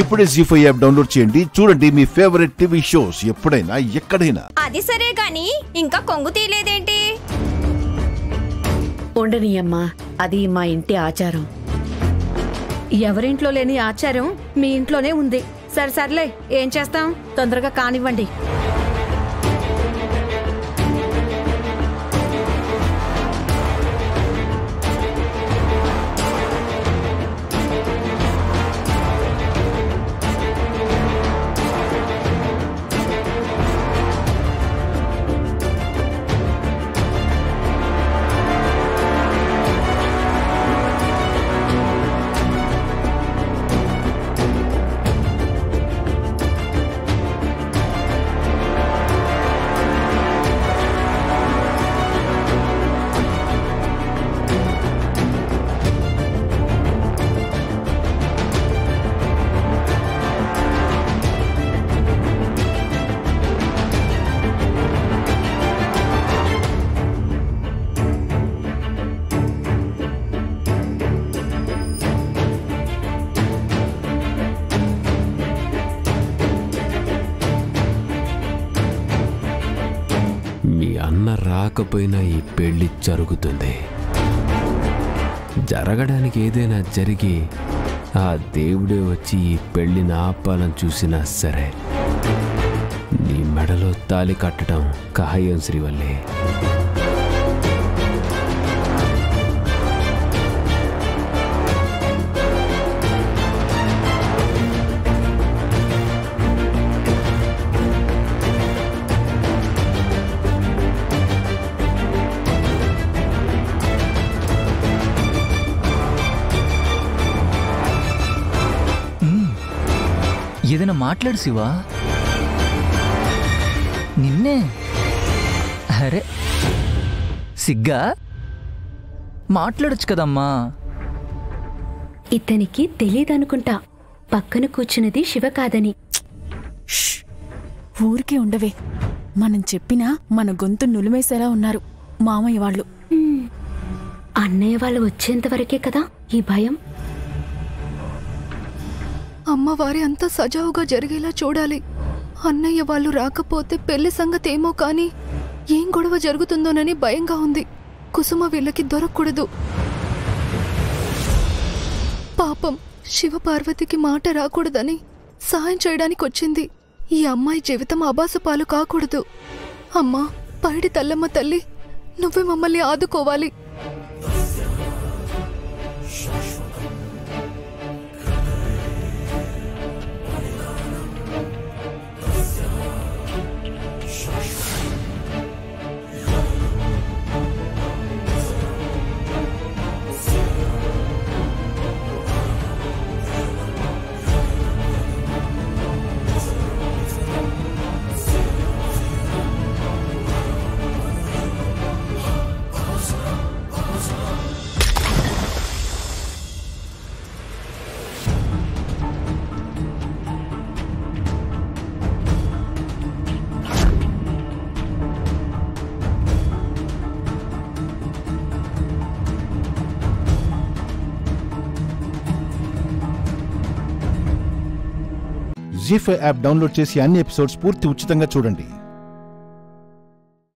ఇప్పుడే జీ5 app download చేయండి. చూడండి మీ ఫేవరెట్ టీవీ షోస్ ఎప్పుడైనా ఎక్కడైనా. అది సరే గాని ఇంకా కొంగు తీయలేదేంటి? ఉండనియమ్మా, అది మా ఇంటి ఆచారం. ఎవరింట్లో లేని ఆచారం మీ ఇంట్లోనే ఉంది. సర్లే, ఏం చేస్తాం, తొందరగా కానివ్వండి. మీ అన్న రాకపోయినా ఈ పెళ్లి జరుగుతుంది. జరగడానికి ఏదైనా జరిగి ఆ దేవుడే వచ్చి ఈ పెళ్లిని ఆపాలని చూసినా సరే నీ మెడలో తాలి కట్టడం ఖాయం శ్రీవల్లి. ఏదైనా మాట్లాడు శివా. నిన్నే? అరే సిగ్గా మాట్లాడొచ్చు కదమ్మా. ఇతనికి తెలీదనుకుంటా పక్కన కూర్చున్నది శివ కాదని. ఊరికే ఉండవే, మనం చెప్పినా మన గొంతు నులిమేసేలా ఉన్నారు మామయ్య వాళ్ళు. అన్నయ్య వాళ్ళు వచ్చేంత వరకే కదా ఈ భయం. అమ్మవారి అంతా సజావుగా జరిగేలా చూడాలి. అన్నయ్య వాళ్ళు రాకపోతే పెళ్లి సంగతి ఏమో కానీ ఏం గొడవ జరుగుతుందోనని భయంగా ఉంది. కుసుమ వీళ్ళకి దొరకకూడదు. పాపం శివ పార్వతికి మాట రాకూడదని సాయం చేయడానికి వచ్చింది. ఈ అమ్మాయి జీవితం అబాసుపాలు కాకూడదు. అమ్మా, పైడి తల్లమ్మ తల్లి, నువ్వే మమ్మల్ని ఆదుకోవాలి. జీ5 యాప్ డౌన్లోడ్ చేసి అన్ని ఎపిసోడ్స్ పూర్తి ఉచితంగా చూడండి.